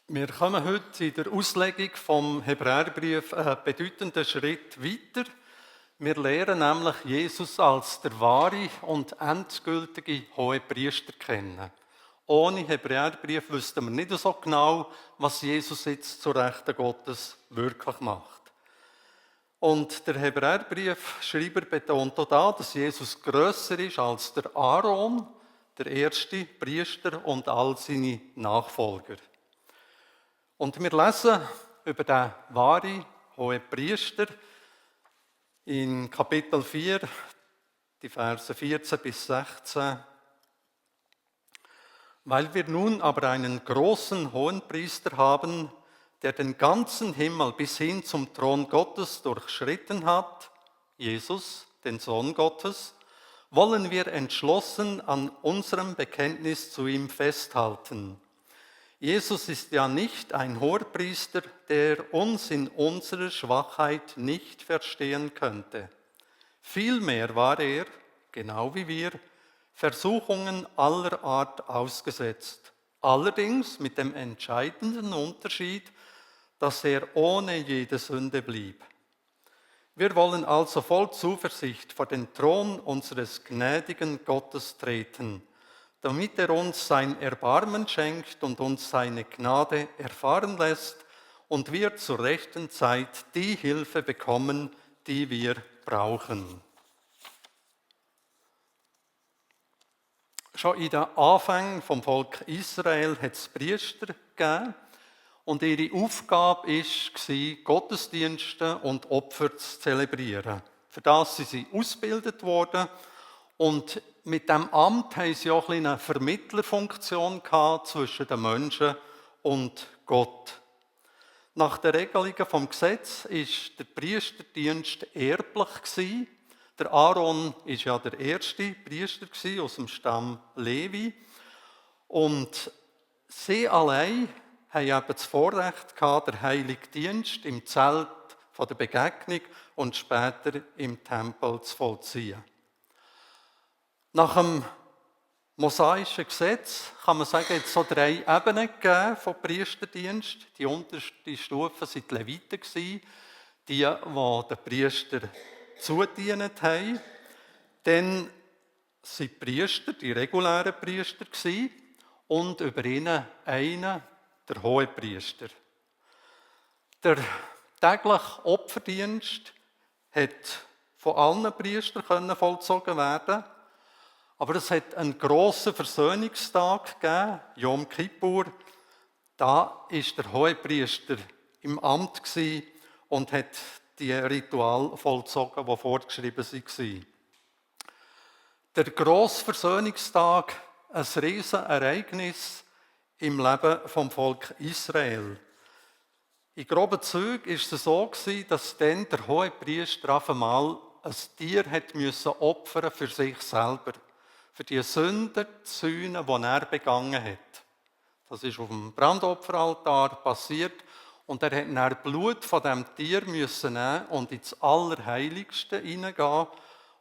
Wir kommen heute in der Auslegung vom Hebräerbrief einen bedeutenden Schritt weiter. Wir lernen nämlich Jesus als der wahre und endgültige Hohepriester kennen. Ohne Hebräerbrief wüssten wir nicht so genau, was Jesus jetzt zur Rechten Gottes wirklich macht. Und der Hebräerbriefschreiber betont auch da, dass Jesus grösser ist als der Aaron, der erste Priester und all seine Nachfolger. Und wir lesen über den wahren Hohepriester in Kapitel 4, die Verse 14 bis 16. Weil wir nun aber einen großen Hohenpriester haben, der den ganzen Himmel bis hin zum Thron Gottes durchschritten hat, Jesus, den Sohn Gottes, wollen wir entschlossen an unserem Bekenntnis zu ihm festhalten. Jesus ist ja nicht ein Hohepriester, der uns in unserer Schwachheit nicht verstehen könnte. Vielmehr war er, genau wie wir, Versuchungen aller Art ausgesetzt. Allerdings mit dem entscheidenden Unterschied, dass er ohne jede Sünde blieb. Wir wollen also voll Zuversicht vor den Thron unseres gnädigen Gottes treten, damit er uns sein Erbarmen schenkt und uns seine Gnade erfahren lässt und wir zur rechten Zeit die Hilfe bekommen, die wir brauchen. Schon in den Anfängen vom Volk Israel hat es Priester gegeben und ihre Aufgabe war, Gottesdienste und Opfer zu zelebrieren. Für das sind sie ausgebildet worden und mit diesem Amt haben sie auch eine Vermittlerfunktion zwischen den Menschen und Gott. Nach den Regelungen vom Gesetz war der Priesterdienst erblich. Der Aaron war ja der erste Priester aus dem Stamm Levi. Und sie allein haben eben das Vorrecht gehabt, den heiligen Dienst im Zelt der Begegnung und später im Tempel zu vollziehen. Nach dem mosaischen Gesetz kann man sagen, es so 3 Ebenen gegeben vom Priesterdienst. Die unterste Stufe waren die Leviten, die den Priester zudient haben. Dann waren die Priester, die regulären Priester, und über ihnen einer, der Hohepriester. Der tägliche Opferdienst hat von allen Priestern vollzogen werden. Aber es hat einen grossen Versöhnungstag gegeben, Jom Kippur. Da war der Hohepriester im Amt und hat die Rituale vollzogen, die vorgeschrieben waren. Der grosse Versöhnungstag, ein Riesenereignis im Leben vom Volk Israel. In groben Zügen war es so, dass dann der Hohepriester auf einmal ein Tier opfern für sich selber. Für die Sünden, die Sühne, die er begangen hat. Das ist auf dem Brandopferaltar passiert. Und er musste dann Blut von diesem Tier nehmen und ins Allerheiligste hineingehen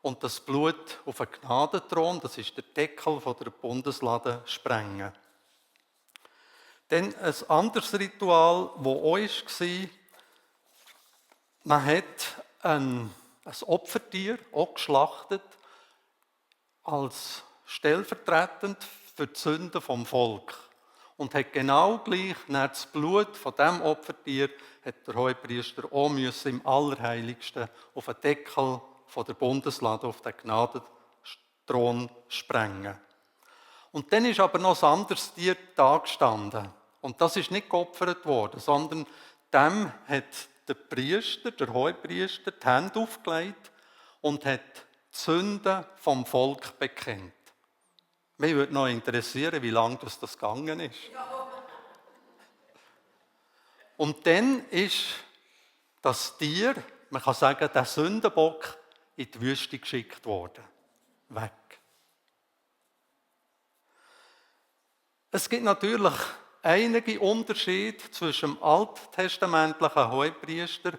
und das Blut auf den Gnadenthron, das ist der Deckel der Bundeslade, sprengen. Dann ein anderes Ritual, das auch war, man hat ein Opfertier auch geschlachtet, als stellvertretend für die Sünden vom Volk. Und hat genau gleich nach das Blut von diesem Opfertier hat der Hohepriester auch im Allerheiligsten auf den Deckel der Bundeslade, auf den Gnadenthron sprengen. Und dann ist aber noch ein anderes Tier da gestanden. Und das ist nicht geopfert worden, sondern dem hat der Priester, der Hohepriester, die Hände aufgelegt und hat die Sünden vom Volk bekennt. Mich würde noch interessieren, wie lange das gegangen ist. Und dann ist das Tier, man kann sagen, der Sündenbock, in die Wüste geschickt worden. Weg. Es gibt natürlich einige Unterschiede zwischen dem alttestamentlichen Hohepriester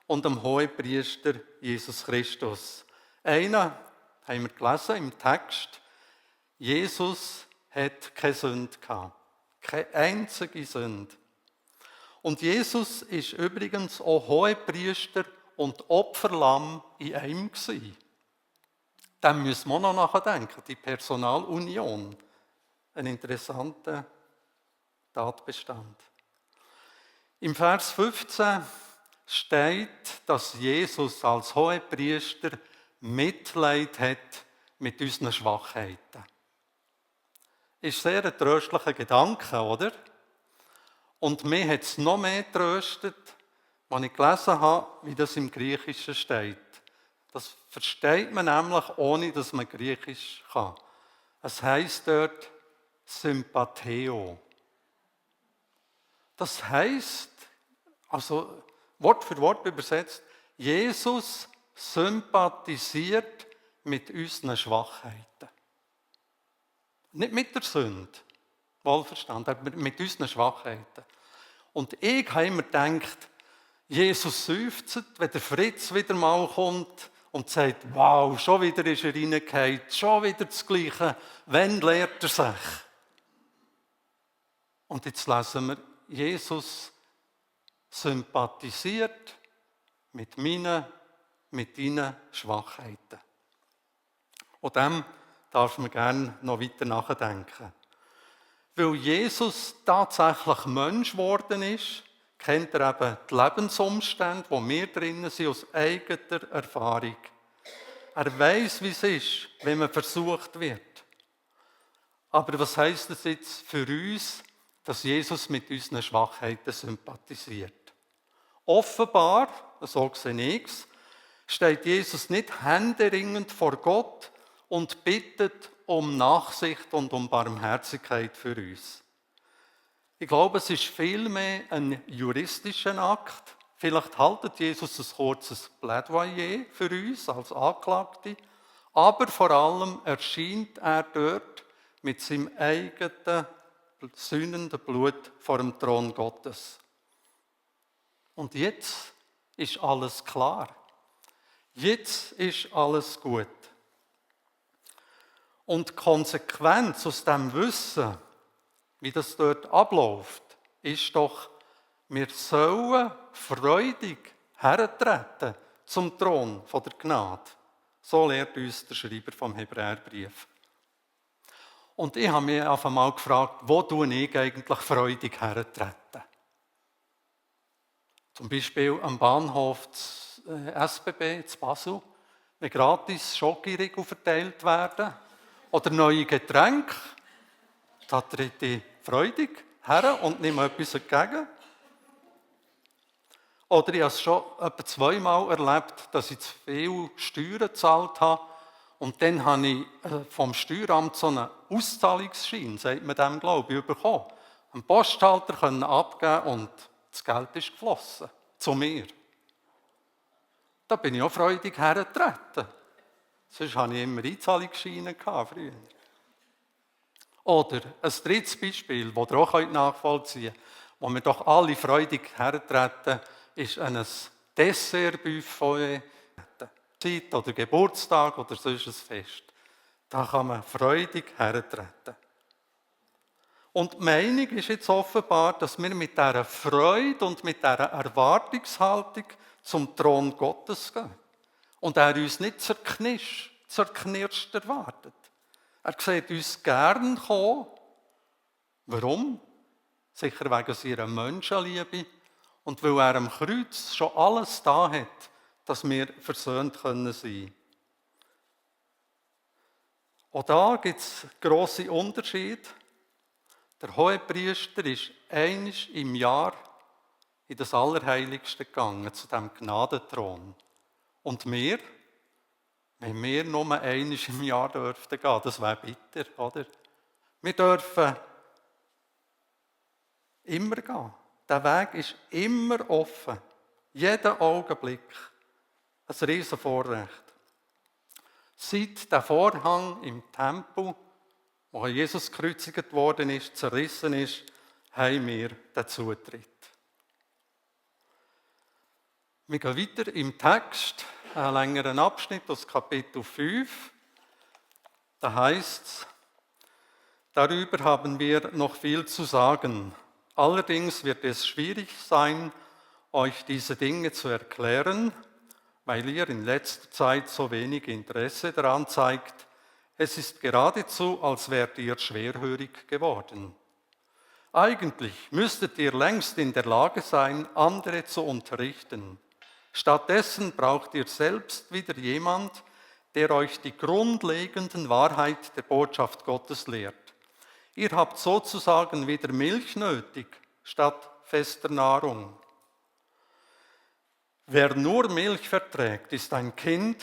und dem Hohepriester Jesus Christus. Einer, haben wir gelesen im Text, Jesus hat keine Sünde gehabt. Keine einzige Sünde. Und Jesus ist übrigens auch Hohepriester und Opferlamm in einem gewesen. Dem müssen wir auch noch nachdenken, die Personalunion. Ein interessanter Tatbestand. Im Vers 15 steht, dass Jesus als Hohepriester Mitleid hat mit unseren Schwachheiten. Ist sehr ein tröstlicher Gedanke, oder? Und mir hat es noch mehr getröstet, als ich gelesen habe, wie das im Griechischen steht. Das versteht man nämlich, ohne dass man Griechisch kann. Es heisst dort Sympatheo. Das heisst, also Wort für Wort übersetzt, Jesus sympathisiert mit unseren Schwachheiten. Nicht mit der Sünde, wohlverstanden, aber mit unseren Schwachheiten. Und ich habe immer gedacht, Jesus seufzt, wenn der Fritz wieder mal kommt und sagt, wow, schon wieder ist er reingefallen, schon wieder das Gleiche, wann lehrt er sich? Und jetzt lesen wir, Jesus sympathisiert mit deinen Schwachheiten. Und dem darf man gerne noch weiter nachdenken. Weil Jesus tatsächlich Mensch geworden ist, kennt er eben die Lebensumstände, wo wir drinnen sind, aus eigener Erfahrung. Er weiß, wie es ist, wenn man versucht wird. Aber was heisst es jetzt für uns, dass Jesus mit unseren Schwachheiten sympathisiert? Offenbar, so sehe ich es, steht Jesus nicht händeringend vor Gott und bittet um Nachsicht und um Barmherzigkeit für uns. Ich glaube, es ist vielmehr ein juristischer Akt. Vielleicht haltet Jesus ein kurzes Plädoyer für uns als Anklagte, aber vor allem erscheint er dort mit seinem eigenen sühnenden Blut vor dem Thron Gottes. Und jetzt ist alles klar. Jetzt ist alles gut. Und die Konsequenz aus dem Wissen, wie das dort abläuft, ist doch, wir sollen freudig hertreten zum Thron von der Gnade. So lehrt uns der Schreiber vom Hebräerbrief. Und ich habe mich einfach mal gefragt, wo tue ich eigentlich freudig hertreten? Zum Beispiel am Bahnhof SBB in Basel, wenn gratis Schokoriegel verteilt werden oder neue Getränke, da trete ich freudig her und nehme etwas entgegen. Oder ich habe es schon etwa zweimal erlebt, dass ich zu viel Steuern gezahlt habe und dann habe ich vom Steueramt so einen Auszahlungsschein, sagt man dem, glaube ich, bekommen. Einen Posthalter können abgeben und das Geld ist geflossen. Zu mir. Da bin ich auch freudig hergetreten. Sonst hatte ich immer Einzahlungsscheine früher. Oder ein drittes Beispiel, das ihr auch nachvollziehen könnt, wo wir doch alle freudig hertreten, ist ein Dessertbuffet, Zeit oder Geburtstag oder sonst ein Fest. Da kann man freudig hertreten. Und die Meinung ist jetzt offenbar, dass wir mit dieser Freude und mit dieser Erwartungshaltung zum Thron Gottes gehen. Und er uns nicht zerknirscht erwartet. Er sieht uns gern kommen. Warum? Sicher wegen seiner Menschenliebe und weil er am Kreuz schon alles da hat, dass wir versöhnt sein können. Auch da gibt es grosse Unterschiede. Der Hohepriester ist einmal im Jahr in das Allerheiligste gegangen, zu diesem Gnadenthron. Und wir, wenn wir nur einmal im Jahr dürften gehen, das wäre bitter, oder? Wir dürfen immer gehen. Der Weg ist immer offen. Jeden Augenblick. Ein riesen Vorrecht. Seit der Vorhang im Tempel, wo Jesus gekreuzigt worden ist, zerrissen ist, haben wir den Zutritt. Wir gehen weiter im Text, einen längeren Abschnitt aus Kapitel 5. Da heißt es, darüber haben wir noch viel zu sagen, Allerdings wird es schwierig sein, euch diese Dinge zu erklären, weil ihr in letzter Zeit so wenig Interesse daran zeigt. Es ist geradezu, als wärt ihr schwerhörig geworden. Eigentlich müsstet ihr längst in der Lage sein, andere zu unterrichten. Stattdessen braucht ihr selbst wieder jemand, der euch die grundlegenden Wahrheit der Botschaft Gottes lehrt. Ihr habt sozusagen wieder Milch nötig statt fester Nahrung. Wer nur Milch verträgt, ist ein Kind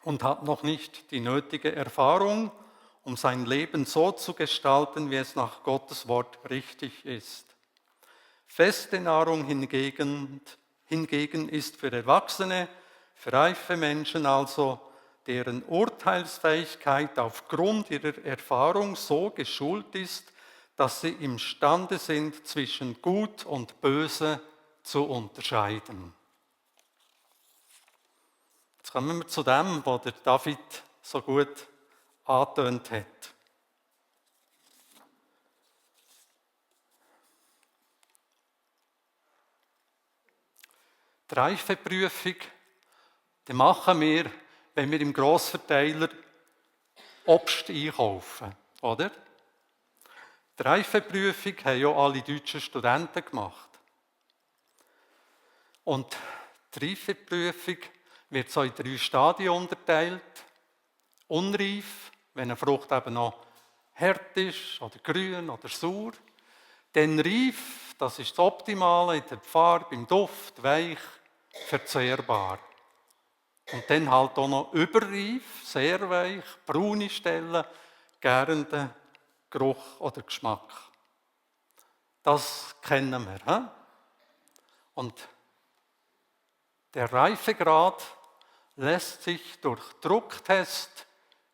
und hat noch nicht die nötige Erfahrung, um sein Leben so zu gestalten, wie es nach Gottes Wort richtig ist. Feste Nahrung hingegen ist für Erwachsene, für reife Menschen also, deren Urteilsfähigkeit aufgrund ihrer Erfahrung so geschult ist, dass sie imstande sind, zwischen Gut und Böse zu unterscheiden. Jetzt kommen wir zu dem, was der David so gut angetönt hat. Die Reifeprüfung, die machen wir, wenn wir im Grossverteiler Obst einkaufen, oder? Die Reifeprüfung haben ja alle deutschen Studenten gemacht. Und die Reifeprüfung wird so in 3 Stadien unterteilt. Unreif, wenn eine Frucht eben noch hart ist, oder grün oder sauer. Dann reif, das ist das Optimale in der Farbe, im Duft, weich, verzehrbar. Und dann halt auch noch überreif, sehr weich, braune Stellen, gärenden Geruch oder Geschmack. Das kennen wir. He? Und der Reifegrad lässt sich durch Drucktest,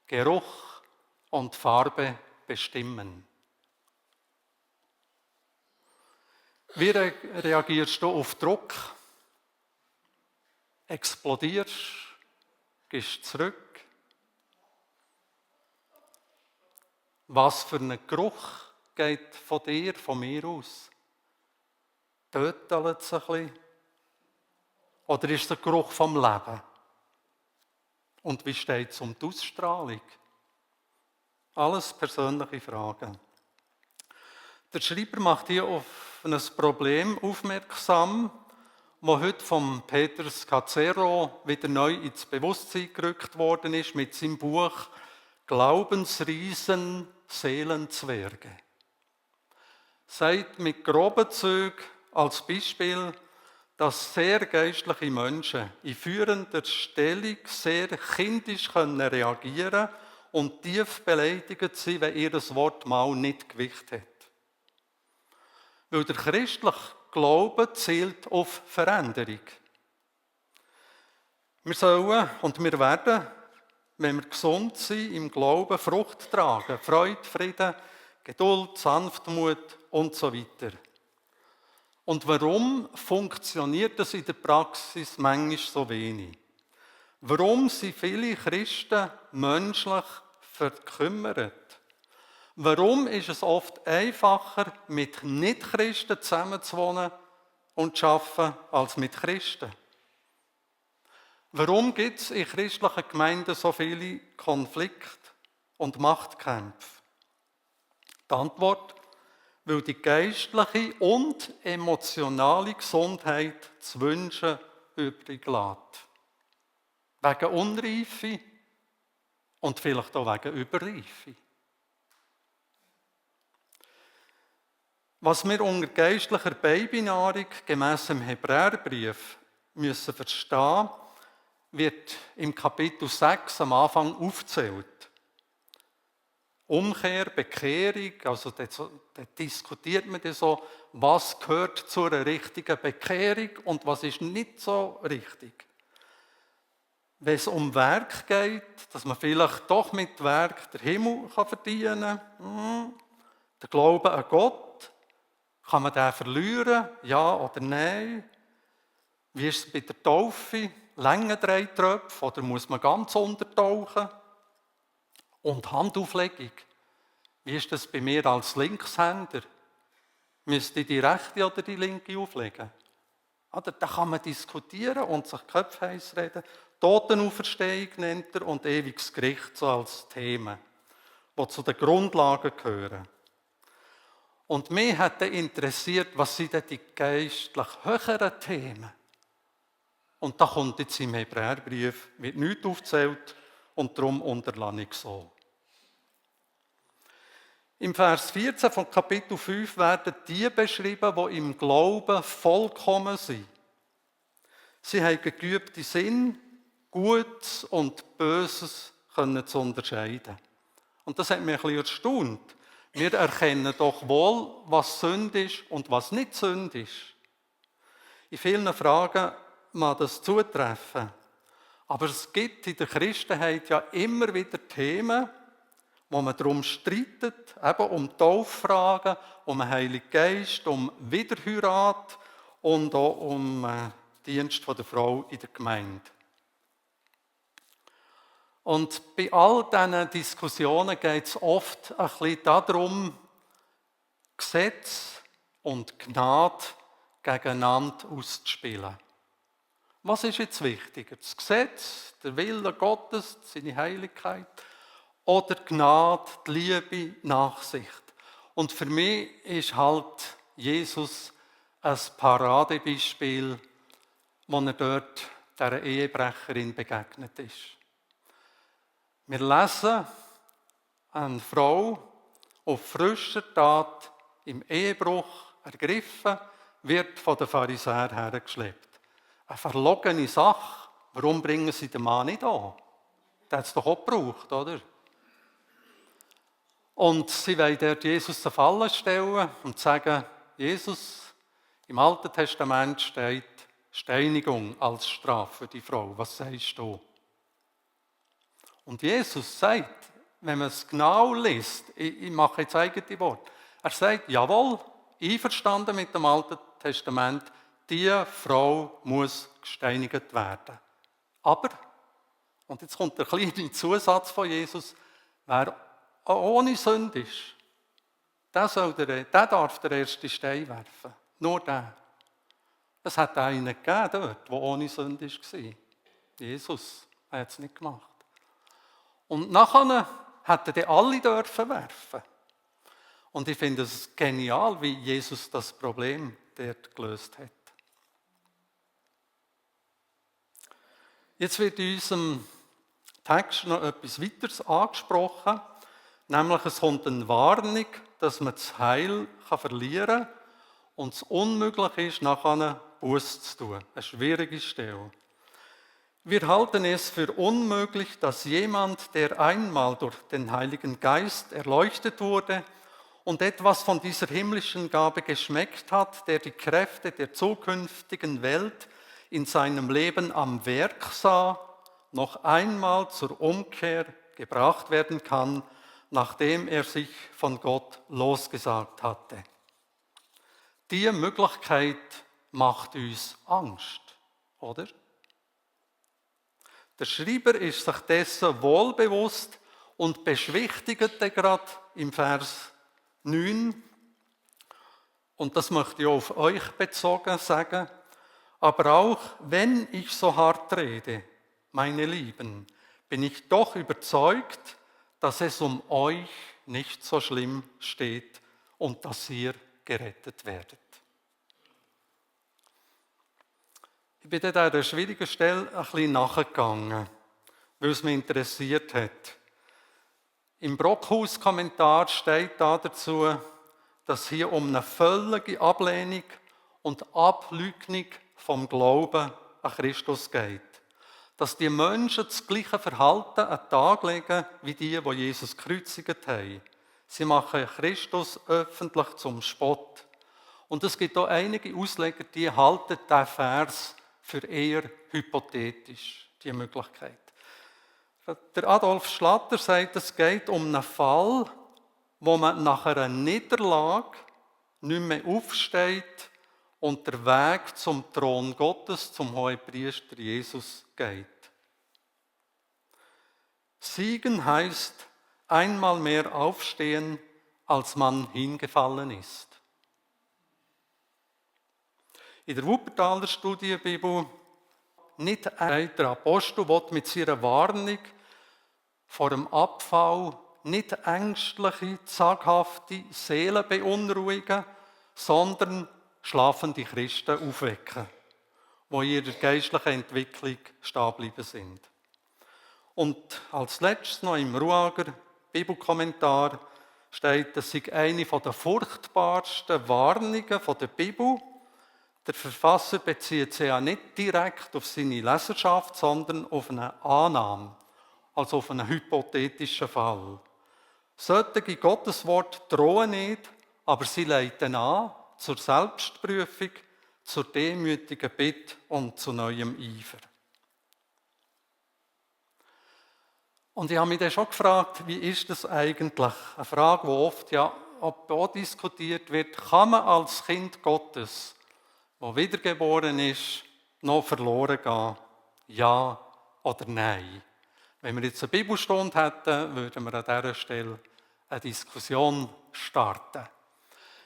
Geruch und Farbe bestimmen. Wie reagierst du auf Druck? Explodierst? Gehst zurück? Was für ein Geruch geht von dir, von mir aus? Tötelt es ein bisschen? Oder ist es der Geruch vom Leben? Und wie steht es um die Ausstrahlung? Alles persönliche Fragen. Der Schreiber macht hier auf ein Problem aufmerksam, das heute von Peter Scazzero wieder neu ins Bewusstsein gerückt worden ist mit seinem Buch Glaubensriesen, Seelenzwerge. Sagt mit groben Zügen als Beispiel, dass sehr geistliche Menschen in führender Stellung sehr kindisch reagieren können und tief beleidigt sind, wenn ihr Wort mal nicht Gewicht hat. Weil der christliche Glaube zielt auf Veränderung. Wir sollen und wir werden, wenn wir gesund sind, im Glauben Frucht tragen. Freude, Frieden, Geduld, Sanftmut und so weiter. Und warum funktioniert das in der Praxis manchmal so wenig? Warum sind viele Christen menschlich verkümmert? Warum ist es oft einfacher, mit Nicht-Christen zusammenzuwohnen und zu arbeiten, als mit Christen? Warum gibt es in christlichen Gemeinden so viele Konflikte und Machtkämpfe? Die Antwort: weil die geistliche und emotionale Gesundheit zu wünschen übrig lässt. Wegen Unreife und vielleicht auch wegen Überreife. Was wir unter geistlicher Babynahrung gemäss dem Hebräerbrief müssen verstehen, wird im Kapitel 6 am Anfang aufgezählt. Umkehr, Bekehrung, also da diskutiert man dann so, was gehört zu einer richtigen Bekehrung und was ist nicht so richtig. Wenn es um Werk geht, dass man vielleicht doch mit Werk den Himmel verdienen kann, der Glaube an Gott, kann man den verlieren, ja oder nein? Wie ist es bei der Taufe? Längen 3 Tröpfe oder muss man ganz untertauchen? Und Handauflegung. Wie ist das bei mir als Linkshänder? Müsste ich die rechte oder die linke auflegen? Oder, da kann man diskutieren und sich die Köpfe heiß reden. Totenauferstehung nennt er und ewiges Gericht so als Themen, die zu den Grundlagen gehören. Und mich hat dann interessiert, was sind denn die geistlich höheren Themen? Und da kommt jetzt im Hebräerbrief, wird nichts aufgezählt und darum unterlasse ich so. Im Vers 14 von Kapitel 5 werden die beschrieben, die im Glauben vollkommen sind. Sie haben geübten Sinn, Gutes und Böses zu unterscheiden. Und das hat mich ein bisschen erstaunt. Wir erkennen doch wohl, was Sünde ist und was nicht Sünde ist. In vielen Fragen mag das zutreffen. Aber es gibt in der Christenheit ja immer wieder Themen, wo man darum streitet, eben um Tauffragen, um den Heiligen Geist, um Wiederheirat und auch um den Dienst der Frau in der Gemeinde. Und bei all diesen Diskussionen geht es oft ein bisschen darum, Gesetz und Gnade gegeneinander auszuspielen. Was ist jetzt wichtiger? Das Gesetz, der Wille Gottes, seine Heiligkeit oder die Gnade, die Liebe, die Nachsicht? Und für mich ist halt Jesus ein Paradebeispiel, wo er dort dieser Ehebrecherin begegnet ist. Wir lesen, eine Frau auf frischer Tat im Ehebruch ergriffen, wird von den Pharisäern hergeschleppt. Eine verlogene Sache. Warum bringen sie den Mann nicht an? Der hat es doch auch gebraucht, oder? Und sie wollen dort Jesus eine Falle stellen und sagen, Jesus, im Alten Testament steht Steinigung als Strafe für die Frau. Was sagst du? Und Jesus sagt, wenn man es genau liest, ich mache jetzt eigene Worte, er sagt, jawohl, einverstanden mit dem Alten Testament, die Frau muss gesteinigt werden. Aber, und jetzt kommt der kleine Zusatz von Jesus, wer ohne Sünde ist, der darf den ersten Stein werfen. Nur der. Es hat einen gegeben dort, der ohne Sünde war. Jesus hat es nicht gemacht. Und nachher hätten die alle dürfen werfen. Und ich finde es genial, wie Jesus das Problem dort gelöst hat. Jetzt wird in unserem Text noch etwas weiteres angesprochen, nämlich es kommt eine Warnung, dass man das Heil verlieren kann und es unmöglich ist, nachher Buße zu tun. Eine schwierige Stelle. Wir halten es für unmöglich, dass jemand, der einmal durch den Heiligen Geist erleuchtet wurde und etwas von dieser himmlischen Gabe geschmeckt hat, der die Kräfte der zukünftigen Welt in seinem Leben am Werk sah, noch einmal zur Umkehr gebracht werden kann, nachdem er sich von Gott losgesagt hatte. Diese Möglichkeit macht uns Angst, oder? Der Schreiber ist sich dessen wohlbewusst und beschwichtigt gerade im Vers 9. Und das möchte ich auf euch bezogen sagen. Aber auch wenn ich so hart rede, meine Lieben, bin ich doch überzeugt, dass es um euch nicht so schlimm steht und dass ihr gerettet werdet. Ich bin an dieser schwierigen Stelle ein bisschen nachgegangen, weil es mich interessiert hat. Im Brockhaus-Kommentar steht dazu, dass hier um eine völlige Ablehnung und Ableugnung vom Glauben an Christus geht. Dass die Menschen das gleiche Verhalten an den Tag legen, wie die Jesus gekreuzigt haben. Sie machen Christus öffentlich zum Spott. Und es gibt auch einige Ausleger, die halten diesen Vers für eher hypothetisch, die Möglichkeit. Der Adolf Schlatter sagt, es geht um einen Fall, wo man nach einer Niederlage nicht mehr aufsteht und der Weg zum Thron Gottes, zum Hohepriester Jesus geht. Siegen heißt einmal mehr aufstehen, als man hingefallen ist. In der Wuppertaler Studienbibel nicht der Apostel will mit seiner Warnung vor dem Abfall nicht ängstliche, zaghafte Seelen beunruhigen, sondern schlafende Christen aufwecken, die in ihrer geistlichen Entwicklung stehen geblieben sind. Und als letztes noch im Ruager Bibelkommentar steht, das sei eine der furchtbarsten Warnungen der Bibel. Der Verfasser bezieht sich ja nicht direkt auf seine Leserschaft, sondern auf eine Annahme, also auf einen hypothetischen Fall. Solche Gottesworte drohen nicht, aber sie leiten an zur Selbstprüfung, zur demütigen Bitte und zu neuem Eifer. Und ich habe mich dann schon gefragt, wie ist das eigentlich? Eine Frage, die oft auch diskutiert wird. Kann man als Kind Gottes, das wiedergeboren ist, noch verloren gehen? Ja oder nein? Wenn wir jetzt eine Bibelstunde hätten, würden wir an dieser Stelle eine Diskussion starten.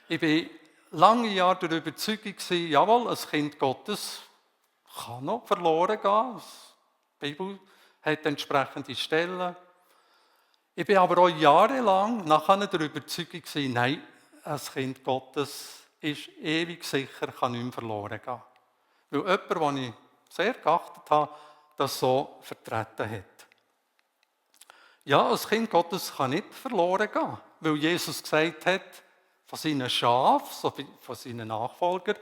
Ich war lange Jahre der Überzeugung, jawohl, ein Kind Gottes kann noch verloren gehen. Die Bibel hat entsprechende Stellen. Ich bin aber auch jahrelang nachher der Überzeugung, nein, ein Kind Gottes ist ewig sicher, kann nicht mehr verloren gehen. Weil jemand, den ich sehr geachtet habe, das so vertreten hat. Ja, ein Kind Gottes kann nicht verloren gehen, weil Jesus gesagt hat, von seinen Schafen, von seinen Nachfolgern,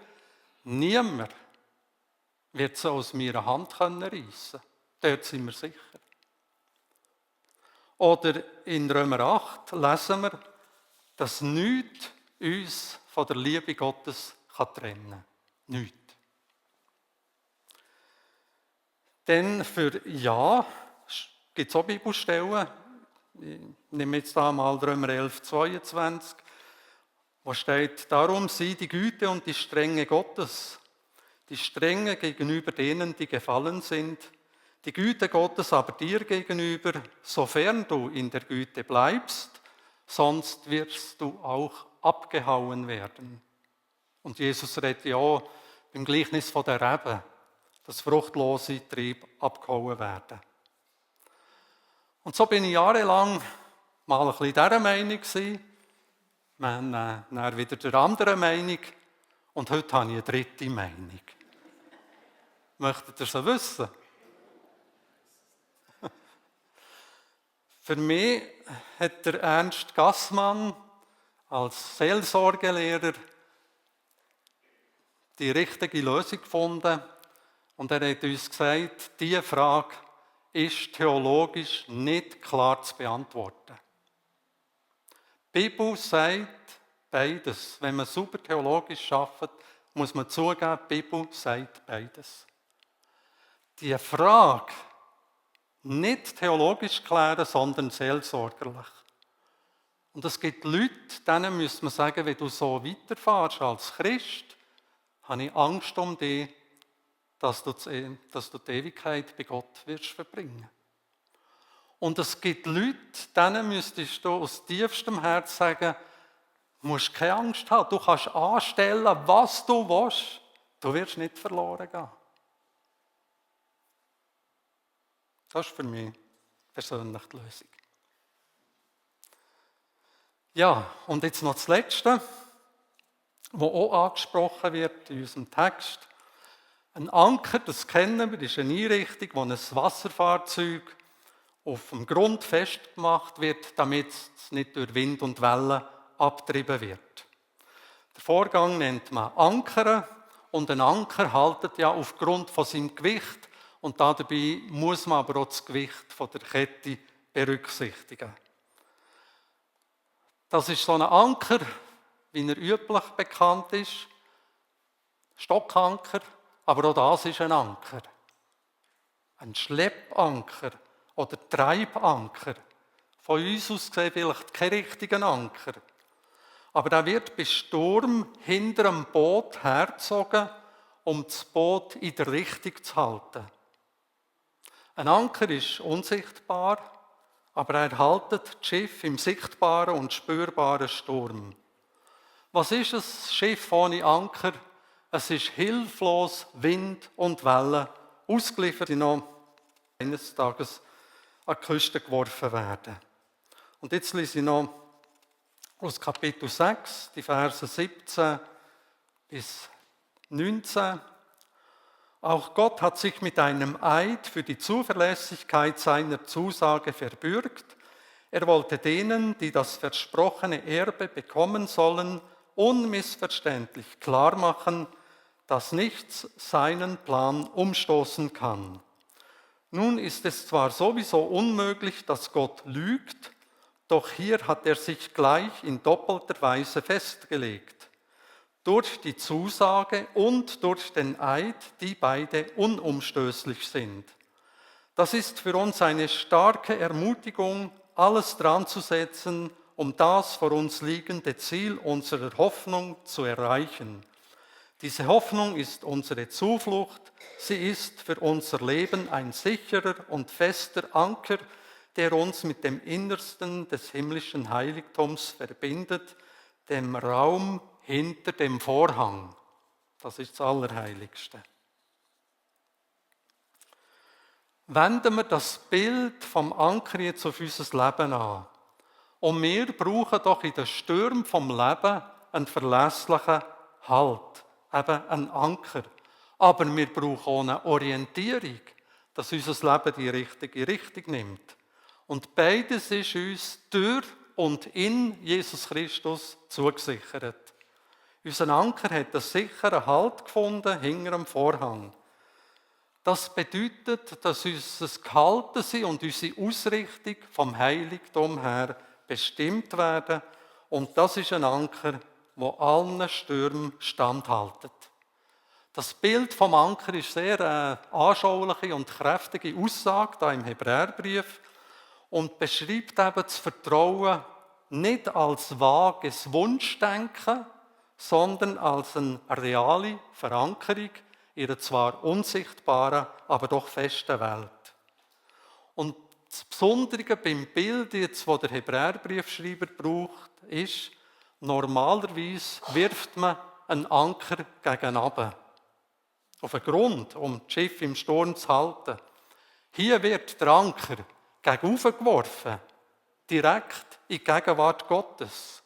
niemand wird sie aus meiner Hand reissen können. Dort sind wir sicher. Oder in Römer 8 lesen wir, dass nichts uns von der Liebe Gottes trennen kann. Nichts. Denn für Ja gibt es auch Bibelstellen. Ich nehme jetzt da mal Römer 11, 22, wo steht, darum sieh die Güte und die Strenge Gottes, die Strenge gegenüber denen, die gefallen sind, die Güte Gottes aber dir gegenüber, sofern du in der Güte bleibst, sonst wirst du auch abgehauen werden. Und Jesus redet ja auch im Gleichnis von der Rebe, dass fruchtlose Triebe abgehauen werden. Und so bin ich jahrelang mal ein bisschen dieser Meinung gewesen, dann wieder der anderen Meinung und heute habe ich eine dritte Meinung. Möchtet ihr so wissen? Für mich hat der Ernst Gassmann als Seelsorgelehrer die richtige Lösung gefunden und er hat uns gesagt, diese Frage ist theologisch nicht klar zu beantworten. Die Bibel sagt beides. Wenn man super theologisch arbeitet, muss man zugeben, die Bibel sagt beides. Die Frage nicht theologisch klären, sondern seelsorgerlich. Und es gibt Leute, denen müsste man sagen, wenn du so weiterfährst als Christ, habe ich Angst um dich, dass du die Ewigkeit bei Gott wirst verbringen. Und es gibt Leute, denen müsstest du aus tiefstem Herz sagen, du musst keine Angst haben, du kannst anstellen, was du willst, du wirst nicht verloren gehen. Das ist für mich persönlich die Lösung. Ja, und jetzt noch das Letzte, was auch angesprochen wird in unserem Text. Ein Anker, das kennen wir, ist eine Einrichtung, wo ein Wasserfahrzeug auf dem Grund festgemacht wird, damit es nicht durch Wind und Wellen abgetrieben wird. Der Vorgang nennt man Ankern und ein Anker haltet ja aufgrund von seinem Gewicht und dabei muss man aber auch das Gewicht von der Kette berücksichtigen. Das ist so ein Anker, wie er üblich bekannt ist, Stockanker, aber auch das ist ein Anker. Ein Schleppanker oder Treibanker. Von uns aus gesehen vielleicht kein richtiger Anker. Aber der wird bei Sturm hinter dem Boot hergezogen, um das Boot in der Richtung zu halten. Ein Anker ist unsichtbar, aber er haltet das Schiff im sichtbaren und spürbaren Sturm. Was ist ein Schiff ohne Anker? Es ist hilflos, Wind und Wellen ausgeliefert, die noch eines Tages an die Küste geworfen werden. Und jetzt lese ich noch aus Kapitel 6, die Verse 17 bis 19. Auch Gott hat sich mit einem Eid für die Zuverlässigkeit seiner Zusage verbürgt. Er wollte denen, die das versprochene Erbe bekommen sollen, unmissverständlich klarmachen, dass nichts seinen Plan umstoßen kann. Nun ist es zwar sowieso unmöglich, dass Gott lügt, doch hier hat er sich gleich in doppelter Weise festgelegt. Durch die Zusage und durch den Eid, die beide unumstößlich sind. Das ist für uns eine starke Ermutigung, alles dran zu setzen, um das vor uns liegende Ziel unserer Hoffnung zu erreichen. Diese Hoffnung ist unsere Zuflucht, sie ist für unser Leben ein sicherer und fester Anker, der uns mit dem Innersten des himmlischen Heiligtums verbindet, dem Raum hinter dem Vorhang. Das ist das Allerheiligste. Wenden wir das Bild vom Anker jetzt auf unser Leben an. Und wir brauchen doch in den Stürmen vom Leben einen verlässlichen Halt, eben einen Anker. Aber wir brauchen auch eine Orientierung, dass unser Leben die richtige Richtung nimmt. Und beides ist uns durch und in Jesus Christus zugesichert. Unser Anker hat einen sicheren Halt gefunden hinter dem Vorhang. Das bedeutet, dass unser Gehaltensein und unsere Ausrichtung vom Heiligtum her bestimmt werden. Und das ist ein Anker, der allen Stürmen standhaltet. Das Bild vom Anker ist sehr anschauliche und kräftige Aussage da im Hebräerbrief und beschreibt eben das Vertrauen nicht als vages Wunschdenken, sondern als eine reale Verankerung in einer zwar unsichtbaren, aber doch festen Welt. Und das Besondere beim Bild, jetzt, das der Hebräerbriefschreiber braucht, ist, normalerweise wirft man einen Anker gegen runter. Auf den Grund, um das Schiff im Sturm zu halten. Hier wird der Anker gegen geworfen, direkt in die Gegenwart Gottes.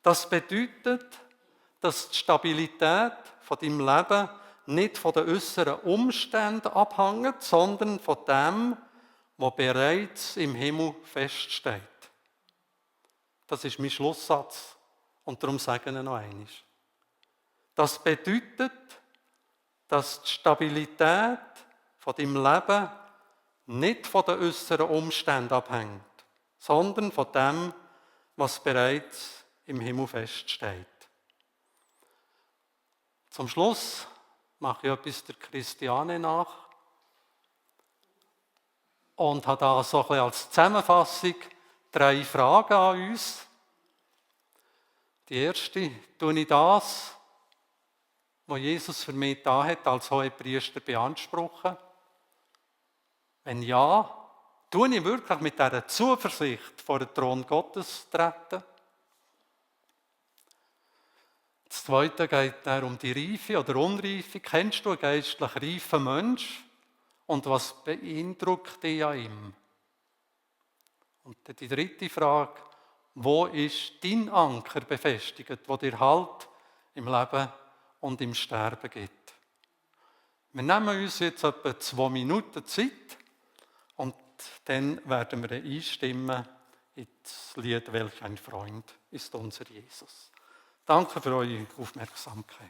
Das bedeutet, dass die Stabilität von deinem Leben nicht von den äußeren Umständen abhängt, sondern von dem, was bereits im Himmel feststeht. Das ist mein Schlusssatz und darum sage ich noch einmal. Das bedeutet, dass die Stabilität von deinem Leben nicht von den äußeren Umständen abhängt, sondern von dem, was bereits im Himmel feststeht. Zum Schluss mache ich etwas der Christiane nach und habe da so ein bisschen als Zusammenfassung 3 Fragen an uns. Die erste, tue ich das, was Jesus für mich da hat, als Hohepriester beanspruchen? Wenn ja, tue ich wirklich mit dieser Zuversicht vor den Thron Gottes treten? Das Zweite geht um die Reife oder Unreife. Kennst du einen geistlich reifen Mensch? Und was beeindruckt dich an ihm? Und die dritte Frage, wo ist dein Anker befestigt, wo dir Halt im Leben und im Sterben gibt? Wir nehmen uns jetzt etwa 2 Minuten Zeit und dann werden wir einstimmen ins Lied «Welch ein Freund ist unser Jesus». Danke für eure Aufmerksamkeit.